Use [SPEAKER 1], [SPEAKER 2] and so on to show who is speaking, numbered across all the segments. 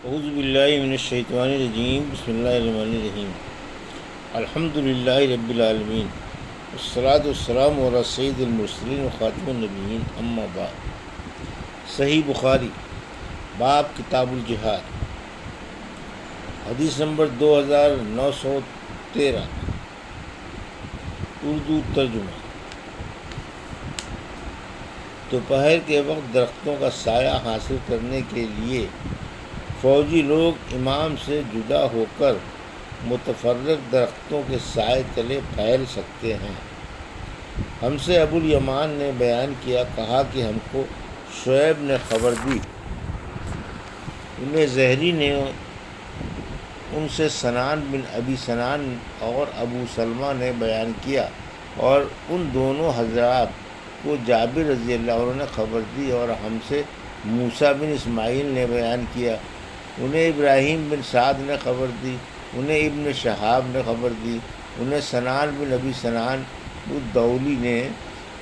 [SPEAKER 1] اعوذ باللہ من الشیطان الرجیم، بسم اللہ الرحمن الرحیم۔ الحمد للہ رب العالمین، والصلاۃ والسلام علی سید المرسلین وخاتم النبیین، اما بعد۔ صحیح بخاری، باب کتاب الجہاد، حدیث نمبر 2913، اردو ترجمہ۔ دوپہر کے وقت درختوں کا سایہ حاصل کرنے کے لیے فوجی لوگ امام سے جدا ہو کر متفرق درختوں کے سائے تلے پھیل سکتے ہیں۔ ہم سے ابو الیمان نے بیان کیا، کہا کہ ہم کو شعیب نے خبر دی، انہیں زہری نے ان سے سنان بن ابی سنان اور ابو سلمہ نے بیان کیا، اور ان دونوں حضرات کو جابر رضی اللہ عنہ نے خبر دی، اور ہم سے موسیٰ بن اسماعیل نے بیان کیا، انہیں ابراہیم بن سعد نے خبر دی، انہیں ابن شہاب نے خبر دی، انہیں سنان بن ابی سنان الدولی نے،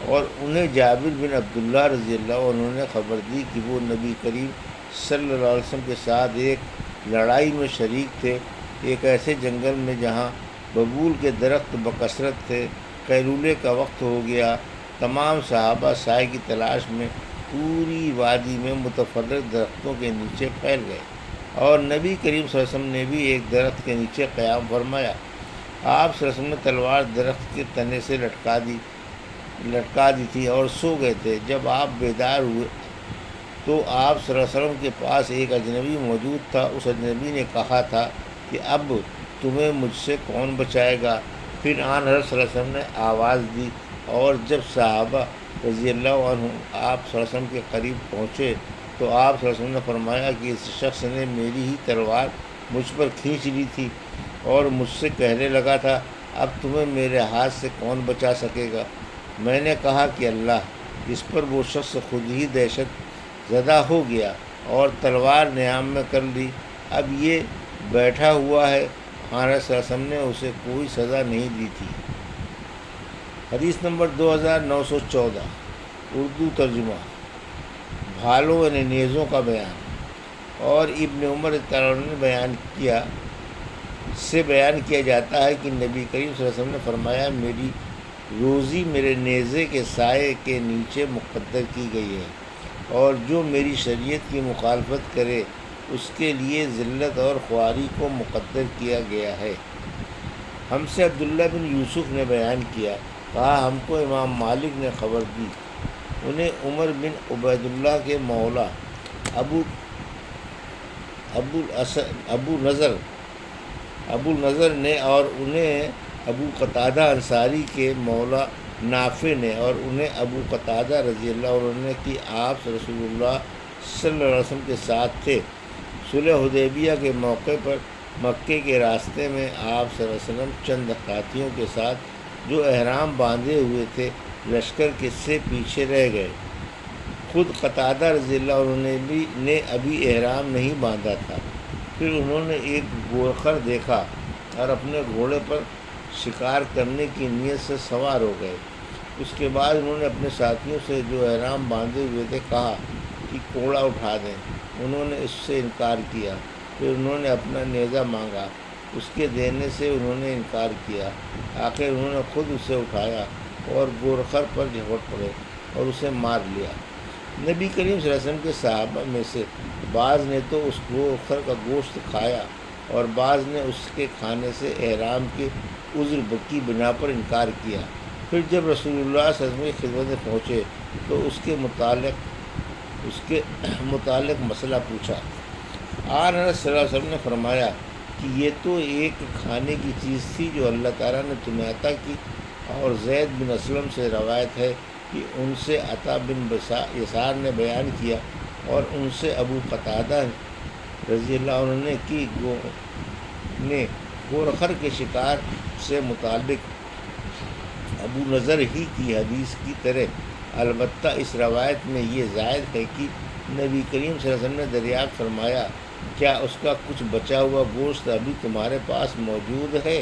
[SPEAKER 1] اور انہیں جابر بن عبداللہ رضی اللہ عنہ نے خبر دی کہ وہ نبی کریم صلی اللہ علیہ وسلم کے ساتھ ایک لڑائی میں شریک تھے، ایک ایسے جنگل میں جہاں ببول کے درخت بکثرت تھے۔ قیلولے کا وقت ہو گیا، تمام صحابہ سائے کی تلاش میں پوری وادی میں متفرق درختوں کے نیچے پھیل گئے، اور نبی کریم صلی اللہ علیہ وسلم نے بھی ایک درخت کے نیچے قیام فرمایا۔ آپ صلی اللہ علیہ وسلم نے تلوار درخت کے تنے سے لٹکا دی تھی اور سو گئے تھے۔ جب آپ بیدار ہوئے تو آپ صلی اللہ علیہ وسلم کے پاس ایک اجنبی موجود تھا۔ اس اجنبی نے کہا تھا کہ اب تمہیں مجھ سے کون بچائے گا؟ پھر آن حضرت صلی اللہ علیہ وسلم نے آواز دی، اور جب صحابہ رضی اللہ عنہ آپ صلی اللہ علیہ وسلم کے قریب پہنچے تو آپ صلی اللہ علیہ وسلم نے فرمایا کہ اس شخص نے میری ہی تلوار مجھ پر کھینچ لی تھی اور مجھ سے کہنے لگا تھا، اب تمہیں میرے ہاتھ سے کون بچا سکے گا؟ میں نے کہا کہ اللہ۔ اس پر وہ شخص خود ہی دہشت زدہ ہو گیا اور تلوار نیام میں کر لی۔ اب یہ بیٹھا ہوا ہے۔ حضرت صلی اللہ علیہ وسلم نے اسے کوئی سزا نہیں دی تھی۔ حدیث نمبر 2914، اردو ترجمہ۔ بھالوں یعنی نیزوں کا بیان، اور ابن عمر تعالیٰ نے بیان کیا جاتا ہے کہ نبی کریم صلی اللہ علیہ وسلم نے فرمایا، میری روزی میرے نیزے کے سائے کے نیچے مقدر کی گئی ہے، اور جو میری شریعت کی مخالفت کرے اس کے لیے ذلت اور خواری کو مقدر کیا گیا ہے۔ ہم سے عبداللہ بن یوسف نے بیان کیا، کہا ہم کو امام مالک نے خبر دی، انہیں عمر بن عبید اللہ کے مولا ابو نضر نے، اور انہیں ابو قتادہ انصاری کے مولا نافع نے، اور انہیں ابو قتادہ رضی اللہ عنہ نے کہ آپ رسول اللہ صلی اللہ علیہ وسلم کے ساتھ تھے۔ صلح حدیبیہ کے موقع پر مکے کے راستے میں آپ صلی اللہ علیہ وسلم چند ہاتھیوں کے ساتھ جو احرام باندھے ہوئے تھے لشکر کے سے پیچھے رہ گئے۔ خود قتادہ رضی اللہ عنہ نے ابھی احرام نہیں باندھا تھا۔ پھر انہوں نے ایک گورخر دیکھا اور اپنے گھوڑے پر شکار کرنے کی نیت سے سوار ہو گئے۔ اس کے بعد انہوں نے اپنے ساتھیوں سے جو احرام باندھے ہوئے تھے کہا کہ کوڑا اٹھا دیں۔ انہوں نے اس سے انکار کیا۔ پھر انہوں نے اپنا نیزہ مانگا، اس کے دینے سے انہوں نے انکار کیا۔ آخر انہوں نے خود اسے اٹھایا اور گورخر پر جھپٹ پڑے اور اسے مار لیا۔ نبی کریم صلی اللہ علیہ وسلم کے صحابہ میں سے بعض نے تو اس گورخر کا گوشت کھایا، اور بعض نے اس کے کھانے سے احرام کے عذر کی بنا پر انکار کیا۔ پھر جب رسول اللہ صلی اللہ علیہ وسلم کی خدمت میں پہنچے تو اس کے متعلق مسئلہ پوچھا۔ حضرت صلی اللہ علیہ وسلم نے فرمایا کہ یہ تو ایک کھانے کی چیز تھی جو اللہ تعالیٰ نے تمہیں عطا کی، اور زید بن اسلم سے روایت ہے کہ ان سے عطا بن یسار نے بیان کیا، اور ان سے ابو قتادہ رضی اللہ عنہ نے گورخر کے شکار سے متعلق ابو نضر ہی کی حدیث کی طرح، البتہ اس روایت میں یہ زائد ہے کہ نبی کریم صلی اللہ علیہ وسلم نے دریافت فرمایا، کیا اس کا کچھ بچا ہوا گوشت ابھی تمہارے پاس موجود ہے؟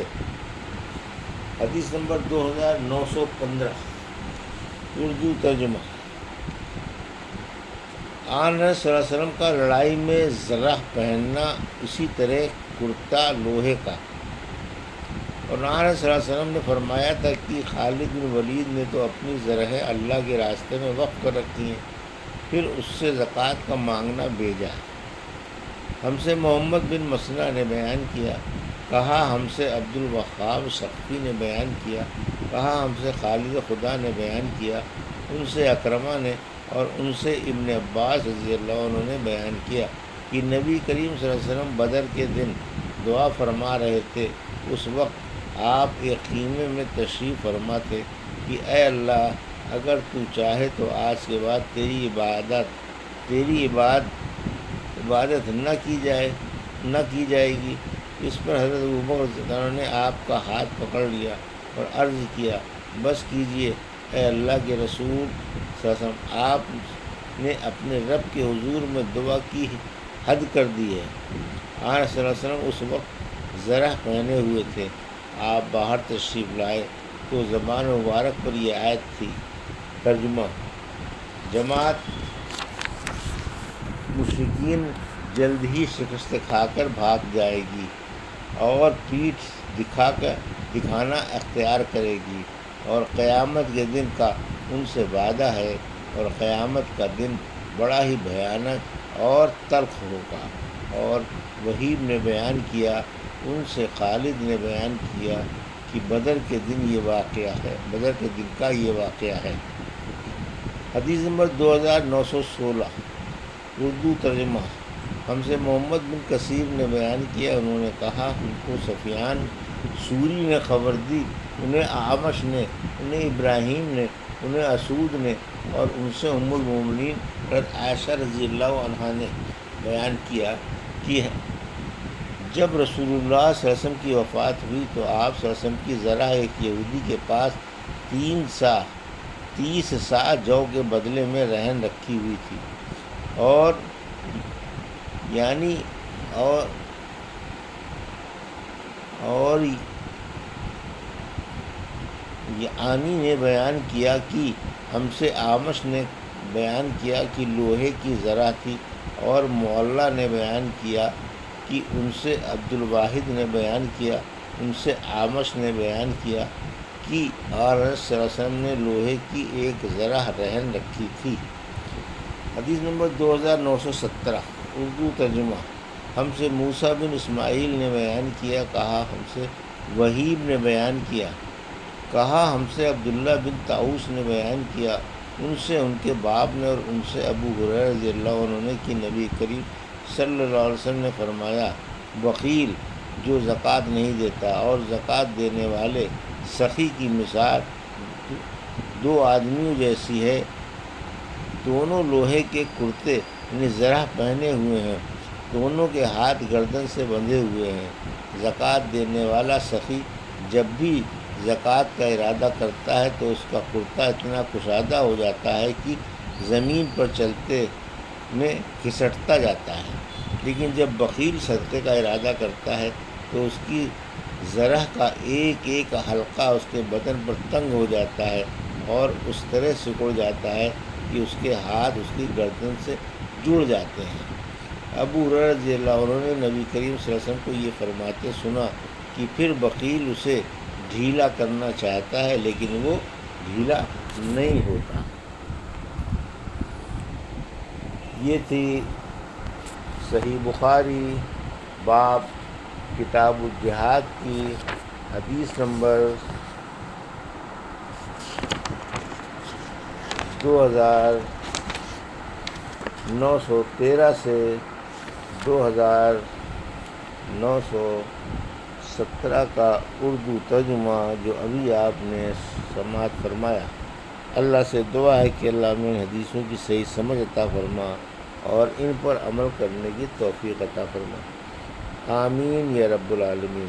[SPEAKER 1] حدیث نمبر 2915، اردو ترجمہ۔ آن صلی اللہ علیہ وسلم کا لڑائی میں زرہ پہننا اسی طرح کرتا لوہے کا، اور آن صلی اللہ علیہ وسلم نے فرمایا تھا کہ خالد بن ولید نے تو اپنی زرہیں اللہ کے راستے میں وقف کر رکھی ہیں، پھر اس سے زکوٰۃ کا مانگنا بھیجا۔ ہم سے محمد بن مسنہ نے بیان کیا، کہا ہم سے عبد الوہاب ثقفی نے بیان کیا، کہا ہم سے خالد خدا نے بیان کیا، ان سے اکرمہ نے اور ان سے ابن عباس رضی اللہ عنہ نے بیان کیا کہ نبی کریم صلی اللہ علیہ وسلم بدر کے دن دعا فرما رہے تھے۔ اس وقت آپ ایک خیمے میں تشریف فرما تھے کہ اے اللہ، اگر تو چاہے تو آج کے بعد تیری عبادت نہ کی جائے گی۔ اس پر حضرت ابوبکر رضی اللہ عنہ نے آپ کا ہاتھ پکڑ لیا اور عرض کیا، بس کیجئے اے اللہ کے رسول صلی اللہ علیہ وسلم، آپ نے اپنے رب کے حضور میں دعا کی حد کر دی ہے۔ آن صلی اللہ علیہ وسلم اس وقت زرہ پہنے ہوئے تھے۔ آپ باہر تشریف لائے تو زبان مبارک پر یہ آیت تھی۔ ترجمہ: جماعت مشرکین جلد ہی شکست کھا کر بھاگ جائے گی اور پیٹھ دکھانا اختیار کرے گی، اور قیامت کے دن کا ان سے وعدہ ہے، اور قیامت کا دن بڑا ہی بھیانک اور تلخ ہوگا۔ اور وہیب نے بیان کیا، ان سے خالد نے بیان کیا کہ بدر کے دن کا یہ واقعہ ہے۔ حدیث نمبر 2916 اردو ترجمہ: ہم سے محمد بن کثیر نے بیان کیا، انہوں نے کہا ہم کو سفیان سوری نے خبر دی، انہیں اعمش نے، انہیں ابراہیم نے، انہیں اسود نے، اور ان سے ام المومنین حضرت عائشہ رضی اللہ عنہا نے بیان کیا کہ جب رسول اللہ صلی اللہ علیہ وسلم کی وفات ہوئی تو آپ صلی اللہ علیہ وسلم کی ذرا ایک یہودی کے پاس 30 سا جو کے بدلے میں رہن رکھی ہوئی تھی، اور یعنی نے بیان کیا کہ ہم سے اعمش نے بیان کیا کہ لوہے کی ذرا تھی، اور معلّہ نے بیان کیا کہ ان سے عبد الواحد نے بیان کیا، ان سے اعمش نے بیان کیا کہ حضرت صلی اللہ علیہ وسلم نے لوہے کی ایک ذرا رہن رکھی تھی۔ حدیث نمبر 2917 اردو ترجمہ: ہم سے موسیٰ بن اسماعیل نے بیان کیا، کہا ہم سے وہیب نے بیان کیا، کہا ہم سے عبداللہ بن طاؤس نے بیان کیا، ان سے ان کے باپ نے، اور ان سے ابو ہریرہ رضی اللہ عنہ نے کہ نبی کریم صلی اللہ علیہ وسلم نے فرمایا، بخیل جو زکوٰۃ نہیں دیتا اور زکوٰۃ دینے والے سخی کی مثال دو آدمیوں جیسی ہے، دونوں لوہے کے کرتے یعنی زرہ پہنے ہوئے ہیں، دونوں کے ہاتھ گردن سے بندھے ہوئے ہیں۔ زکوٰۃ دینے والا سخی جب بھی زکوٰۃ کا ارادہ کرتا ہے تو اس کا کرتا اتنا کشادہ ہو جاتا ہے کہ زمین پر چلتے میں کھسٹتا جاتا ہے، لیکن جب بخیل صدقے کا ارادہ کرتا ہے تو اس کی زرہ کا ایک ایک حلقہ اس کے بدن پر تنگ ہو جاتا ہے اور اس طرح سکڑ جاتا ہے کہ اس کے ہاتھ اس کی گردن سے جڑ جاتے ہیں۔ ابو ہریرہ رضی اللہ عنہ نے نبی کریم صلی اللہ علیہ وسلم کو یہ فرماتے سنا کہ پھر بخیل اسے ڈھیلا کرنا چاہتا ہے لیکن وہ ڈھیلا نہیں ہوتا۔ یہ تھی صحیح بخاری باب کتاب الجہاد کی حدیث نمبر 2913 سے 2917 کا اردو ترجمہ جو ابھی آپ نے سماعت فرمایا۔ اللہ سے دعا ہے کہ اللہ ہمیں حدیثوں کی صحیح سمجھ عطا فرما اور ان پر عمل کرنے کی توفیق عطا فرما، آمین یا رب العالمین۔